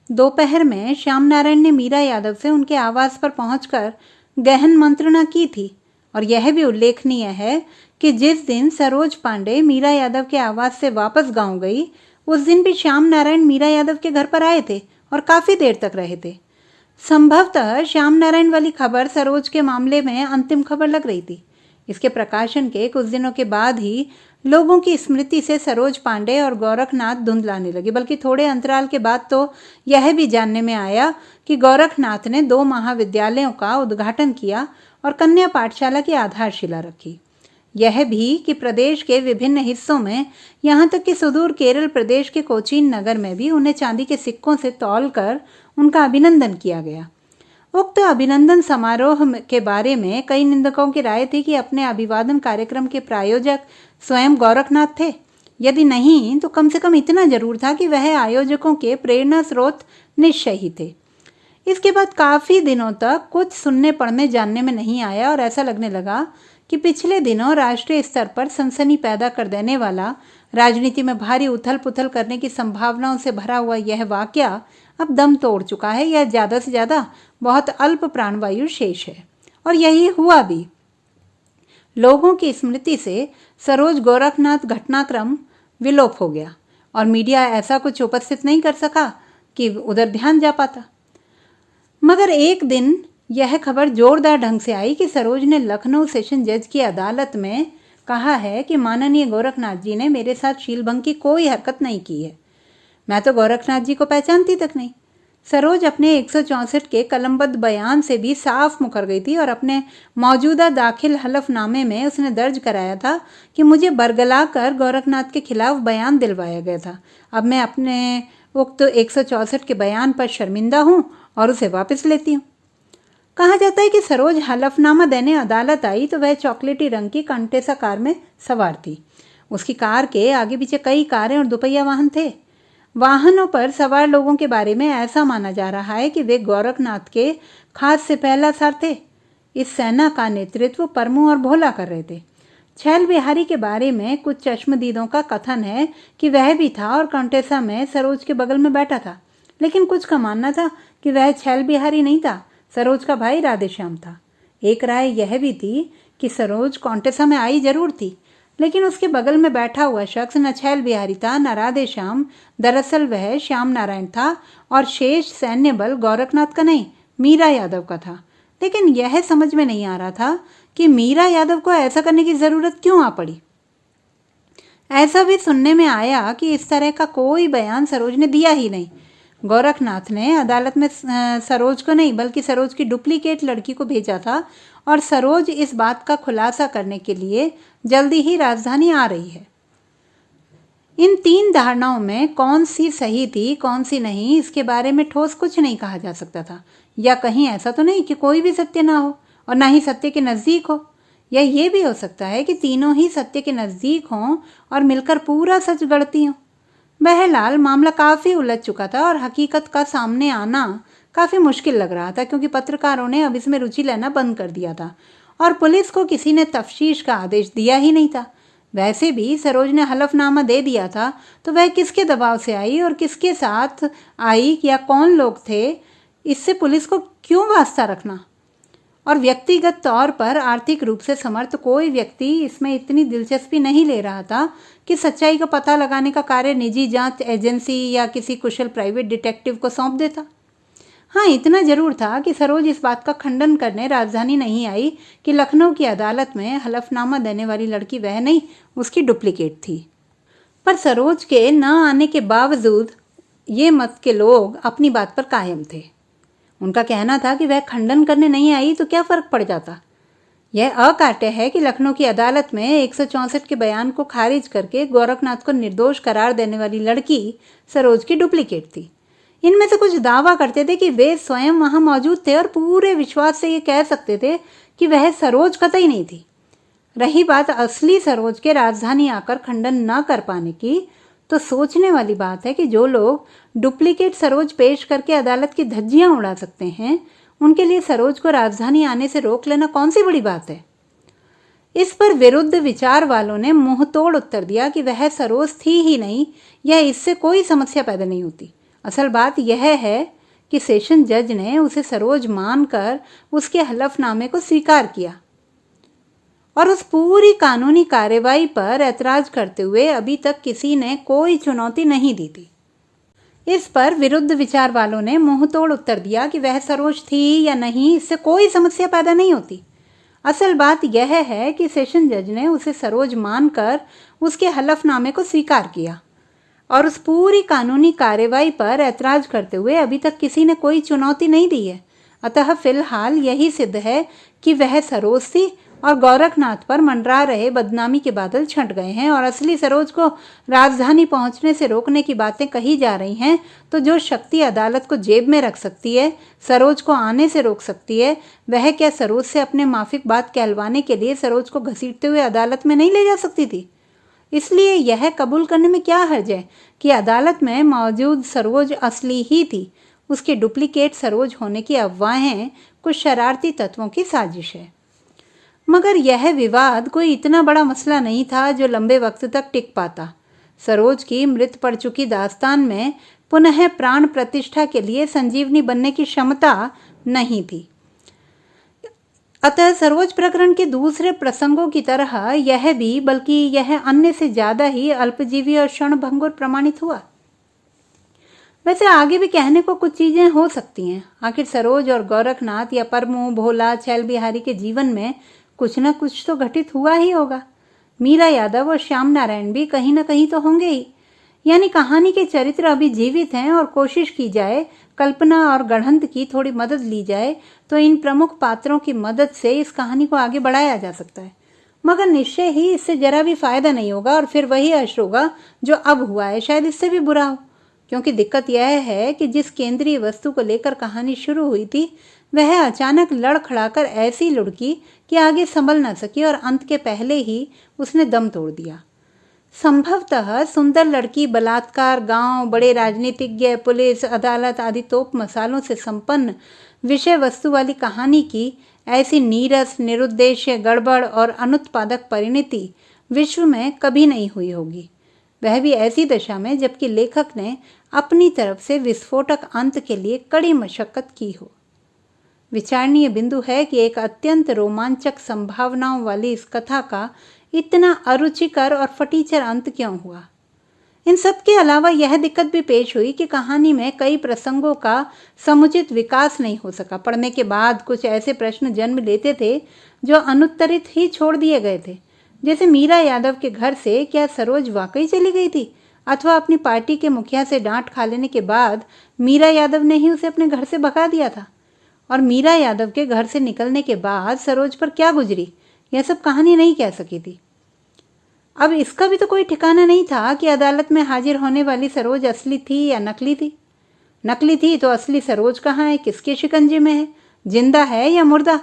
दोपहर में श्याम नारायण ने मीरा यादव से उनके आवास पर पहुंचकर गहन मंत्रणा की थी। और यह भी उल्लेखनीय है कि जिस दिन सरोज पांडे मीरा यादव के आवास से वापस गांव गई उस दिन भी श्याम नारायण मीरा यादव के घर पर आए थे और काफ़ी देर तक रहे थे। संभवतः श्याम नारायण वाली खबर सरोज के मामले में अंतिम खबर लग रही थी। इसके प्रकाशन के कुछ दिनों के बाद ही लोगों की स्मृति से सरोज पांडे और गोरखनाथ धुंधलाने लगे, बल्कि थोड़े अंतराल के बाद तो यह भी जानने में आया कि गोरखनाथ ने 2 महाविद्यालयों का उद्घाटन किया और कन्या पाठशाला की आधारशिला रखी। यह भी कि प्रदेश के विभिन्न हिस्सों में, यहाँ तक कि सुदूर केरल प्रदेश के कोचीन नगर में भी उन्हें चांदी के सिक्कों से तौलकर उनका अभिनंदन किया गया। उक्त अभिनंदन समारोह के बारे में कई निंदकों की राय थी कि अपने अभिवादन कार्यक्रम के प्रायोजक स्वयं गोरखनाथ थे। यदि नहीं तो कम से कम इतना जरूर था कि वह आयोजकों के प्रेरणा स्रोत निश्चय ही थे। इसके बाद काफ़ी दिनों तक कुछ सुनने पढ़ने जानने में नहीं आया और ऐसा लगने लगा कि पिछले दिनों राष्ट्रीय स्तर पर सनसनी पैदा कर देने वाला, राजनीति में भारी उथल पुथल करने की संभावनाओं से भरा हुआ यह वाकया अब दम तोड़ चुका है या ज़्यादा से ज़्यादा बहुत अल्प प्राणवायु शेष है। और यही हुआ भी। लोगों की स्मृति से सरोज गोरखनाथ घटनाक्रम विलोप हो गया और मीडिया ऐसा कुछ उपस्थित नहीं कर सका कि उधर ध्यान जा पाता। मगर एक दिन यह खबर जोरदार ढंग से आई कि सरोज ने लखनऊ सेशन जज की अदालत में कहा है कि माननीय गोरखनाथ जी ने मेरे साथ शीलभंग की कोई हरकत नहीं की है। मैं तो गोरखनाथ जी को पहचानती तक नहीं। सरोज अपने 164 के कलमबद्ध बयान से भी साफ मुकर गई थी और अपने मौजूदा दाखिल हलफनामे में उसने दर्ज कराया था कि मुझे बरगला कर गोरखनाथ के खिलाफ बयान दिलवाया गया था। अब मैं अपने उक्त 164 के बयान पर शर्मिंदा हूँ और उसे वापस लेती हूँ। कहा जाता है कि सरोज हलफनामा देने अदालत आई तो वह चॉकलेटी रंग की कंटेसा कार में सवार थी। उसकी कार के आगे पीछे कई कारें और दुपहिया वाहन थे। वाहनों पर सवार लोगों के बारे में ऐसा माना जा रहा है कि वे गोरखनाथ के खास से पहला सार थे। इस सेना का नेतृत्व परमू और भोला कर रहे थे। छैल बिहारी के बारे में कुछ चश्मदीदों का कथन है कि वह भी था और कंटेसा में सरोज के बगल में बैठा था, लेकिन कुछ का मानना था कि वह छैल बिहारी नहीं था, सरोज का भाई राधेश्याम था। एक राय यह भी थी कि सरोज कॉन्टेसा में आई जरूर थी, लेकिन उसके बगल में बैठा हुआ शख्स न छैल बिहारी था न राधेश्याम, दरअसल वह श्याम नारायण था और शेष सैन्य बल गोरखनाथ का नहीं, मीरा यादव का था। लेकिन यह समझ में नहीं आ रहा था कि मीरा यादव को ऐसा करने की जरूरत क्यों आ पड़ी। ऐसा भी सुनने में आया कि इस तरह का कोई बयान सरोज ने दिया ही नहीं। गोरखनाथ ने अदालत में सरोज को नहीं बल्कि सरोज की डुप्लीकेट लड़की को भेजा था और सरोज इस बात का खुलासा करने के लिए जल्दी ही राजधानी आ रही है। इन तीन धारणाओं में कौन सी सही थी कौन सी नहीं, इसके बारे में ठोस कुछ नहीं कहा जा सकता था। या कहीं ऐसा तो नहीं कि कोई भी सत्य ना हो और ना ही सत्य के नज़दीक हो, या ये भी हो सकता है कि तीनों ही सत्य के नज़दीक हों और मिलकर पूरा सच गढ़ती हों। बहरहाल मामला काफ़ी उलझ चुका था और हकीकत का सामने आना काफ़ी मुश्किल लग रहा था, क्योंकि पत्रकारों ने अब इसमें रुचि लेना बंद कर दिया था और पुलिस को किसी ने तफ्तीश का आदेश दिया ही नहीं था। वैसे भी सरोज ने हलफनामा दे दिया था, तो वह किसके दबाव से आई और किसके साथ आई या कौन लोग थे, इससे पुलिस को क्यों वास्ता रखना। और व्यक्तिगत तौर पर आर्थिक रूप से समर्थ कोई व्यक्ति इसमें इतनी दिलचस्पी नहीं ले रहा था कि सच्चाई का पता लगाने का कार्य निजी जांच एजेंसी या किसी कुशल प्राइवेट डिटेक्टिव को सौंप देता। हाँ, इतना जरूर था कि सरोज इस बात का खंडन करने राजधानी नहीं आई कि लखनऊ की अदालत में हलफनामा देने वाली लड़की वह नहीं, उसकी डुप्लीकेट थी। पर सरोज के न आने के बावजूद ये मत के लोग अपनी बात पर कायम थे। उनका कहना था कि वह खंडन करने नहीं आई तो क्या फर्क पड़ जाता। यह अकाट्य है कि लखनऊ की अदालत में 164 के बयान को खारिज करके गोरखनाथ को निर्दोष करार देने वाली लड़की सरोज की डुप्लीकेट थी। इनमें से कुछ दावा करते थे कि वे स्वयं वहां मौजूद थे और पूरे विश्वास से ये कह सकते थे कि वह सरोज कतई नहीं थी। रही बात असली सरोज के राजधानी आकर खंडन न कर पाने की, तो सोचने वाली बात है कि जो लोग डुप्लीकेट सरोज पेश करके अदालत की धज्जियां उड़ा सकते हैं, उनके लिए सरोज को राजधानी आने से रोक लेना कौन सी बड़ी बात है। इस पर विरुद्ध विचार वालों ने मुंह तोड़ उत्तर दिया कि वह सरोज थी ही नहीं, या इससे कोई समस्या पैदा नहीं होती। असल बात यह है कि सेशन जज ने उसे सरोज मानकर उसके हलफनामे को स्वीकार किया और उस पूरी कानूनी कार्रवाई पर ऐतराज करते हुए अभी तक किसी ने कोई चुनौती नहीं दी थी। इस पर विरुद्ध विचार वालों ने मुंह तोड़ उत्तर दिया कि वह सरोज थी या नहीं, इससे कोई समस्या पैदा नहीं होती। असल बात यह है कि सेशन जज ने उसे सरोज मानकर उसके हलफनामे को स्वीकार किया और उस पूरी कानूनी कार्रवाई पर ऐतराज करते हुए अभी तक किसी ने कोई चुनौती नहीं दी है। अतः फिलहाल यही सिद्ध है कि वह सरोज थी और गोरखनाथ पर मंडरा रहे बदनामी के बादल छंट गए हैं और असली सरोज को राजधानी पहुंचने से रोकने की बातें कही जा रही हैं। तो जो शक्ति अदालत को जेब में रख सकती है, सरोज को आने से रोक सकती है, वह क्या सरोज से अपने माफिक बात कहलवाने के लिए सरोज को घसीटते हुए अदालत में नहीं ले जा सकती थी। इसलिए यह कबूल करने में क्या हर्ज है कि अदालत में मौजूद सरोज असली ही थी। उसकी डुप्लीकेट सरोज होने की अफवाहें कुछ शरारती तत्वों की साजिश है। मगर यह विवाद कोई इतना बड़ा मसला नहीं था जो लंबे वक्त तक टिक पाता। सरोज की मृत पड़ चुकी दास्तान में पुनः प्राण प्रतिष्ठा के लिए संजीवनी बनने की क्षमता नहीं थी। अतः सरोज प्रकरण के दूसरे प्रसंगों की तरह यह भी, बल्कि यह अन्य से ज्यादा ही अल्पजीवी और क्षणभंगुर प्रमाणित हुआ। वैसे आगे भी कहने को कुछ चीजें हो सकती हैं। आखिर सरोज और गोरखनाथ या परमू, भोला, छैल बिहारी के जीवन में कुछ न कुछ तो घटित हुआ ही होगा। मीरा यादव और श्याम नारायण भी कहीं न कहीं तो होंगे ही। यानी कहानी के चरित्र अभी जीवित हैं और कोशिश की जाए, कल्पना और गढ़ंत की थोड़ी मदद ली जाए, तो इन प्रमुख पात्रों की मदद से इस कहानी को आगे बढ़ाया जा सकता है। मगर निश्चय ही इससे जरा भी फायदा नहीं होगा और फिर वही अश्र होगा जो अब हुआ है, शायद इससे भी बुरा हो। क्योंकि दिक्कत यह है कि जिस केंद्रीय वस्तु को लेकर कहानी शुरू हुई थी, वह अचानक लड़खड़ाकर ऐसी लुढ़की कि आगे संभल न सकी और अंत के पहले ही उसने दम तोड़ दिया। संभवतः सुंदर लड़की, बलात्कार, गांव, बड़े राजनीतिज्ञ, पुलिस, अदालत आदि तोप मसालों से संपन्न विषय वस्तु वाली कहानी की ऐसी नीरस, निरुद्देश्य, गड़बड़ और अनुत्पादक परिणति विश्व में कभी नहीं हुई होगी, वह भी ऐसी दशा में जबकि लेखक ने अपनी तरफ से विस्फोटक अंत के लिए कड़ी मशक्कत की हो। विचारणीय बिंदु है कि एक अत्यंत रोमांचक संभावनाओं वाली इस कथा का इतना अरुचिकर और फटीचर अंत क्यों हुआ। इन सब के अलावा यह दिक्कत भी पेश हुई कि कहानी में कई प्रसंगों का समुचित विकास नहीं हो सका। पढ़ने के बाद कुछ ऐसे प्रश्न जन्म लेते थे जो अनुत्तरित ही छोड़ दिए गए थे। जैसे मीरा यादव के घर से क्या सरोज वाकई चली गई थी, अथवा अपनी पार्टी के मुखिया से डांट खा लेने के बाद मीरा यादव ने ही उसे अपने घर से भगा दिया था। और मीरा यादव के घर से निकलने के बाद सरोज पर क्या गुजरी, यह सब कहानी नहीं कह सकी थी। अब इसका भी तो कोई ठिकाना नहीं था कि अदालत में हाजिर होने वाली सरोज असली थी या नकली थी। नकली थी तो असली सरोज कहाँ है, किसके शिकंजे में है, जिंदा है या मुर्दा।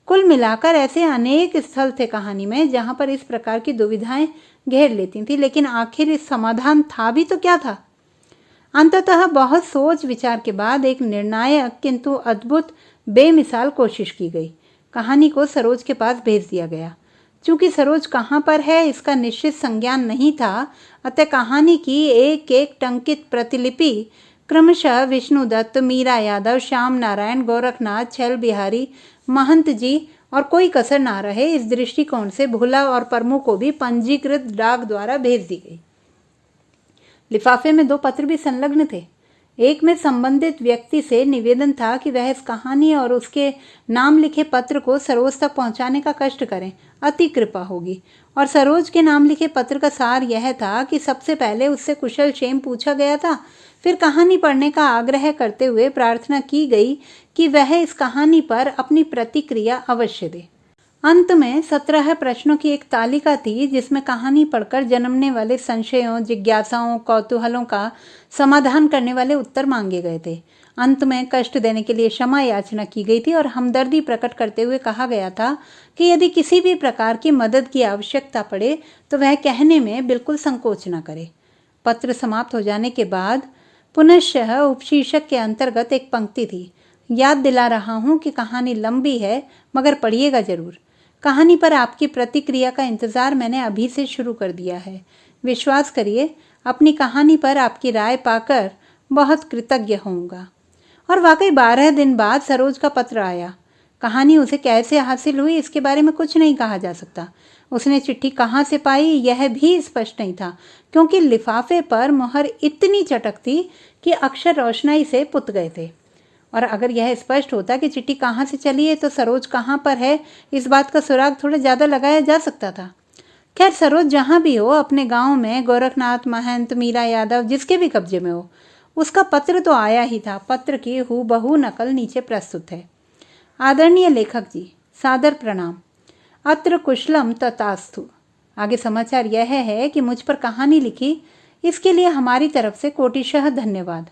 कुल मिलाकर ऐसे अनेक स्थल थे कहानी में जहां पर इस प्रकार की दुविधाएं घेर लेती थी, लेकिन आखिर इस समाधान था भी तो क्या था। अंततः बहुत सोच विचार के बाद एक निर्णायक किंतु अद्भुत बेमिसाल कोशिश की गई। कहानी को सरोज के पास भेज दिया गया। चूंकि सरोज कहाँ पर है इसका निश्चित संज्ञान नहीं था, अतः कहानी की एक एक टंकित प्रतिलिपि क्रमशः विष्णुदत्त, मीरा यादव, श्याम नारायण, गोरखनाथ, छैल बिहारी, महंत जी और कोई कसर ना रहे इस दृष्टिकोण से भोला और परमू को भी पंजीकृत डाक द्वारा भेज दी गई। लिफाफे में 2 पत्र भी संलग्न थे। एक में संबंधित व्यक्ति से निवेदन था कि वह इस कहानी और उसके नाम लिखे पत्र को सरोज तक पहुंचाने का कष्ट करें, अति कृपा होगी। और सरोज के नाम लिखे पत्र का सार यह था कि सबसे पहले उससे कुशल क्षेम पूछा गया था, फिर कहानी पढ़ने का आग्रह करते हुए प्रार्थना की गई कि वह इस कहानी पर अपनी प्रतिक्रिया अवश्य दे। अंत में 17 प्रश्नों की एक तालिका थी जिसमें कहानी पढ़कर जन्मने वाले संशयों, जिज्ञासाओं, कौतूहलों का समाधान करने वाले उत्तर मांगे गए थे। अंत में कष्ट देने के लिए क्षमा याचना की गई थी और हमदर्दी प्रकट करते हुए कहा गया था कि यदि किसी भी प्रकार की मदद की आवश्यकता पड़े तो वह कहने में बिल्कुल संकोच न करे। पत्र समाप्त हो जाने के बाद पुनश्च उपशीर्षक के अंतर्गत एक पंक्ति थी, याद दिला रहा हूं कि कहानी लंबी है मगर पढ़िएगा जरूर। कहानी पर आपकी प्रतिक्रिया का इंतजार मैंने अभी से शुरू कर दिया है। विश्वास करिए अपनी कहानी पर आपकी राय पाकर बहुत कृतज्ञ होऊंगा। और वाकई 12 दिन बाद सरोज का पत्र आया। कहानी उसे कैसे हासिल हुई इसके बारे में कुछ नहीं कहा जा सकता। उसने चिट्ठी कहाँ से पाई यह भी स्पष्ट नहीं था, क्योंकि लिफाफे पर मुहर इतनी चटक थी कि अक्षर रोशनाई से पुत गए थे। और अगर यह स्पष्ट होता कि चिट्ठी कहाँ से चली है तो सरोज कहाँ पर है, इस बात का सुराग थोड़ा ज़्यादा लगाया जा सकता था। खैर, सरोज जहाँ भी हो, अपने गांव में गोरखनाथ, महंत, मीरा यादव जिसके भी कब्जे में हो, उसका पत्र तो आया ही था। पत्र की हूबहू नकल नीचे प्रस्तुत है। आदरणीय लेखक जी, सादर प्रणाम। अत्र कुशलम तथास्तु। आगे समाचार यह है कि मुझ पर कहानी लिखी, इसके लिए हमारी तरफ से कोटिशः धन्यवाद।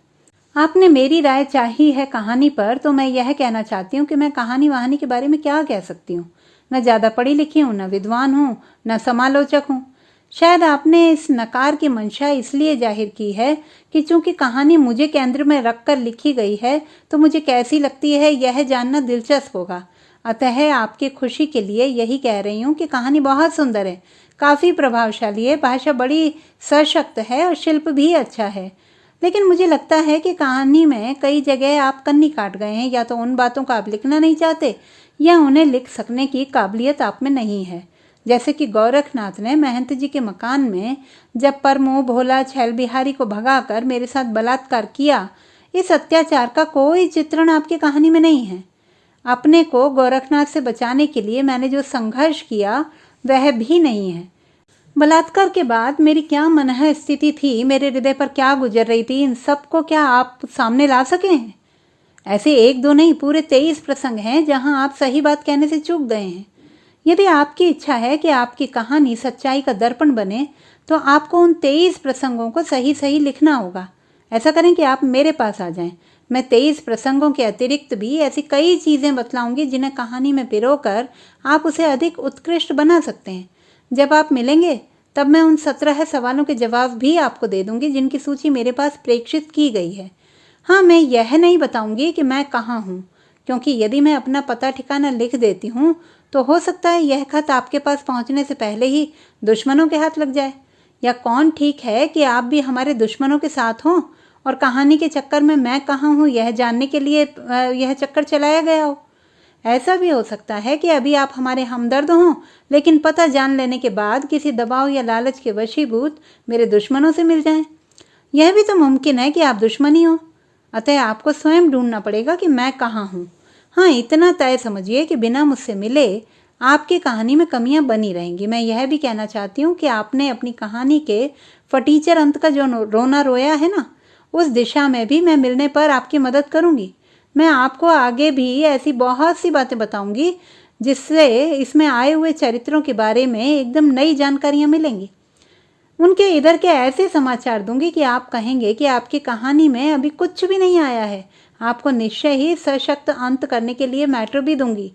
आपने मेरी राय चाही है कहानी पर, तो मैं यह कहना चाहती हूँ कि मैं कहानी वहानी के बारे में क्या कह सकती हूँ। न ज़्यादा पढ़ी लिखी हूँ, न विद्वान हूँ, न समालोचक हूँ। शायद आपने इस नकार की मंशा इसलिए जाहिर की है कि चूंकि कहानी मुझे केंद्र में रखकर लिखी गई है तो मुझे कैसी लगती है यह जानना दिलचस्प होगा। अतः आपकी खुशी के लिए यही कह रही हूँ कि कहानी बहुत सुंदर है, काफ़ी प्रभावशाली है, भाषा बड़ी सशक्त है और शिल्प भी अच्छा है। लेकिन मुझे लगता है कि कहानी में कई जगह आप कन्नी काट गए हैं। या तो उन बातों को आप लिखना नहीं चाहते या उन्हें लिख सकने की काबिलियत आप में नहीं है। जैसे कि गोरखनाथ ने महंत जी के मकान में जब परमो, भोला, छैल बिहारी को भगाकर मेरे साथ बलात्कार किया, इस अत्याचार का कोई चित्रण आपकी कहानी में नहीं है। अपने को गोरखनाथ से बचाने के लिए मैंने जो संघर्ष किया वह भी नहीं है। बलात्कार के बाद मेरी क्या मनः स्थिति थी, मेरे हृदय पर क्या गुजर रही थी, इन सब को क्या आप सामने ला सके हैं? ऐसे 1-2 नहीं, पूरे 23 प्रसंग हैं जहां आप सही बात कहने से चूक गए हैं। यदि आपकी इच्छा है कि आपकी कहानी सच्चाई का दर्पण बने तो आपको उन 23 प्रसंगों को सही सही लिखना होगा। ऐसा करें कि आप मेरे पास आ जाएं। मैं 23 प्रसंगों के अतिरिक्त भी ऐसी कई चीज़ें बतलाऊंगी जिन्हें कहानी में पिरोकर आप उसे अधिक उत्कृष्ट बना सकते हैं। जब आप मिलेंगे तब मैं उन 17 सवालों के जवाब भी आपको दे दूंगी जिनकी सूची मेरे पास प्रेषित की गई है। हाँ, मैं यह नहीं बताऊंगी कि मैं कहाँ हूँ, क्योंकि यदि मैं अपना पता ठिकाना लिख देती हूँ तो हो सकता है यह खत आपके पास पहुँचने से पहले ही दुश्मनों के हाथ लग जाए। या कौन ठीक है कि आप भी हमारे दुश्मनों के साथ हों और कहानी के चक्कर में मैं कहाँ हूँ यह जानने के लिए यह चक्कर चलाया गया हो। ऐसा भी हो सकता है कि अभी आप हमारे हमदर्द हों, लेकिन पता जान लेने के बाद किसी दबाव या लालच के वशीभूत मेरे दुश्मनों से मिल जाएं। यह भी तो मुमकिन है कि आप दुश्मन ही हो। अतः आपको स्वयं ढूंढना पड़ेगा कि मैं कहाँ हूँ। हाँ, इतना तय समझिए कि बिना मुझसे मिले आपकी कहानी में कमियां बनी रहेंगी। मैं यह भी कहना चाहती हूँ कि आपने अपनी कहानी के फटीचर अंत का जो रोना रोया है ना, उस दिशा में भी मैं मिलने पर आपकी मदद करूँगी। मैं आपको आगे भी ऐसी बहुत सी बातें बताऊंगी जिससे इसमें आए हुए चरित्रों के बारे में एकदम नई जानकारियां मिलेंगी। उनके इधर के ऐसे समाचार दूंगी कि आप कहेंगे कि आपकी कहानी में अभी कुछ भी नहीं आया है। आपको निश्चय ही सशक्त अंत करने के लिए मैटर भी दूंगी,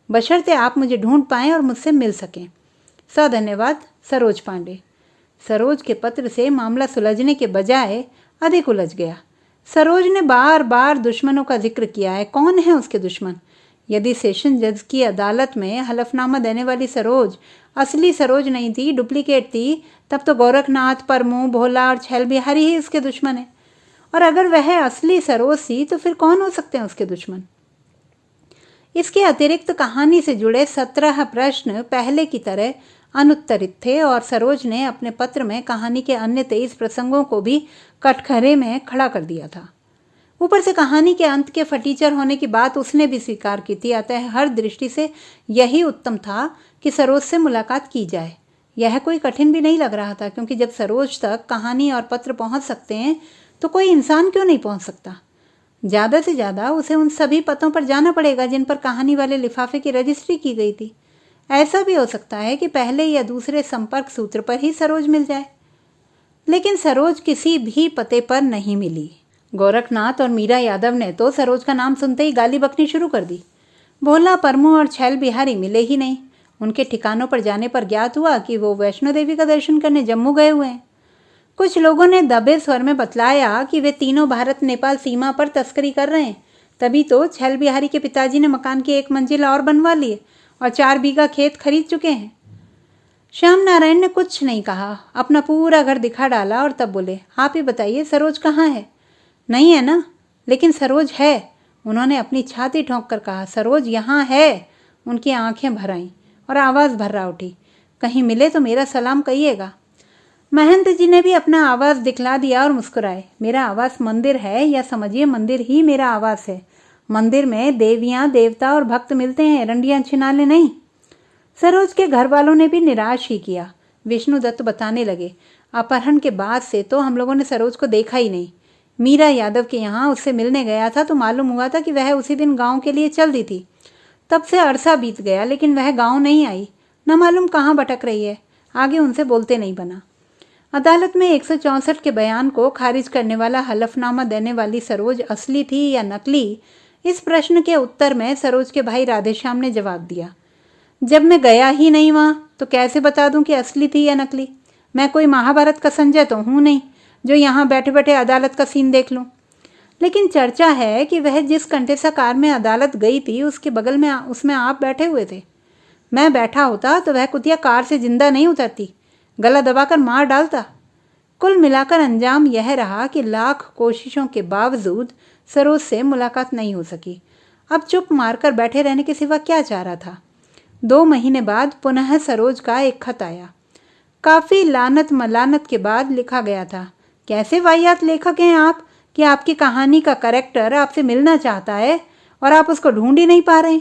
बशर्ते आप मुझे ढूंढ पाएं और मुझसे मिल सकें। धन्यवाद, सरोज पांडे। सरोज के पत्र से मामला सुलझने के बजाय अधिक उलझ गया। सरोज ने बार बार दुश्मनों का जिक्र किया है। कौन है उसके दुश्मन? यदि सेशन जज की अदालत में हलफनामा देने वाली सरोज असली सरोज नहीं थी, डुप्लीकेट थी, तब तो गोरखनाथ, परमू, भोला और छैल बिहारी ही उसके दुश्मन है। और अगर वह असली सरोज थी तो फिर कौन हो सकते हैं उसके दुश्मन? इसके अतिरिक्त कहानी से जुड़े 17 प्रश्न पहले की तरह अनुत्तरित थे और सरोज ने अपने पत्र में कहानी के अन्य 23 प्रसंगों को भी कटघरे में खड़ा कर दिया था। ऊपर से कहानी के अंत के फटीचर होने की बात उसने भी स्वीकार की थी। अतः हर दृष्टि से यही उत्तम था कि सरोज से मुलाकात की जाए। यह कोई कठिन भी नहीं लग रहा था, क्योंकि जब सरोज तक कहानी और पत्र पहुंच सकते हैं तो कोई इंसान क्यों नहीं पहुंच सकता। ज़्यादा से ज़्यादा उसे उन सभी पतों पर जाना पड़ेगा जिन पर कहानी वाले लिफाफे की रजिस्ट्री की गई थी। ऐसा भी हो सकता है कि पहले या दूसरे संपर्क सूत्र पर ही सरोज मिल जाए, लेकिन सरोज किसी भी पते पर नहीं मिली। गोरखनाथ और मीरा यादव ने तो सरोज का नाम सुनते ही गाली बकनी शुरू कर दी। भोला, परमू और छैल बिहारी मिले ही नहीं। उनके ठिकानों पर जाने पर ज्ञात हुआ कि वो वैष्णो देवी का दर्शन करने जम्मू गए हुए हैं। कुछ लोगों ने दबे स्वर में बतलाया कि वे तीनों भारत नेपाल सीमा पर तस्करी कर रहे हैं। तभी तो छैल बिहारी के पिताजी ने मकान की 1 मंजिल और बनवा लिए और 4 बीघा खेत खरीद चुके हैं। श्याम नारायण ने कुछ नहीं कहा, अपना पूरा घर दिखा डाला और तब बोले, आप ही बताइए, सरोज कहाँ है? नहीं है ना? लेकिन सरोज है। उन्होंने अपनी छाती ठोंक कर कहा, सरोज यहाँ है। उनकी आंखें भर आईं और आवाज़ भर्रा उठी, कहीं मिले तो मेरा सलाम कहिएगा। महंत जी ने भी अपना आवास दिखला दिया और मुस्कुराए। मेरा आवास मंदिर है, या समझिए मंदिर ही मेरा आवास है। मंदिर में देवियां, देवता और भक्त मिलते हैं, रंडियां छिनाले नहीं। सरोज के घर वालों ने भी निराश ही किया। विष्णु दत्त बताने लगे, अपहरण के बाद से तो हम लोगों ने सरोज को देखा ही नहीं। मीरा यादव के यहाँ उससे मिलने गया था तो मालूम हुआ था कि वह उसी दिन गांव के लिए चल दी थी। तब से अरसा बीत गया, लेकिन वह गांव नहीं आई। न मालूम कहाँ भटक रही है। आगे उनसे बोलते नहीं बना। अदालत में 164 के बयान को खारिज करने वाला हलफनामा देने वाली सरोज असली थी या नकली, इस प्रश्न के उत्तर में सरोज के भाई राधेश्याम ने जवाब दिया, जब मैं गया ही नहीं वहाँ तो कैसे बता दूं कि असली थी या नकली। मैं कोई महाभारत का संजय तो हूँ नहीं जो यहाँ बैठे बैठे अदालत का सीन देख लूँ। लेकिन चर्चा है कि वह जिस कंटेसा कार में अदालत गई थी उसके बगल में उसमें आप बैठे हुए थे। मैं बैठा होता तो वह कुतिया कार से जिंदा नहीं उतरती, गला दबाकर मार डालता। कुल मिलाकर अंजाम यह रहा कि लाख कोशिशों के बावजूद सरोज से मुलाकात नहीं हो सकी। अब चुप मारकर बैठे रहने के सिवा क्या चारा था। 2 महीने बाद पुनः सरोज का एक खत आया। काफ़ी लानत मलानत के बाद लिखा गया था, कैसे वाहियात लेखक हैं आप कि आपकी कहानी का कैरेक्टर आपसे मिलना चाहता है और आप उसको ढूंढ ही नहीं पा रहे।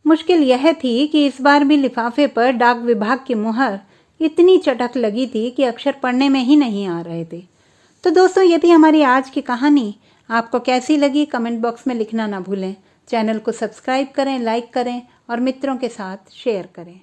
मुश्किल यह थी कि इस बार भी लिफाफे पर डाक विभाग की मुहर इतनी चटक लगी थी कि अक्षर पढ़ने में ही नहीं आ रहे थे। तो दोस्तों, ये थी हमारी आज की कहानी। आपको कैसी लगी कमेंट बॉक्स में लिखना ना भूलें। चैनल को सब्सक्राइब करें, लाइक करें और मित्रों के साथ शेयर करें।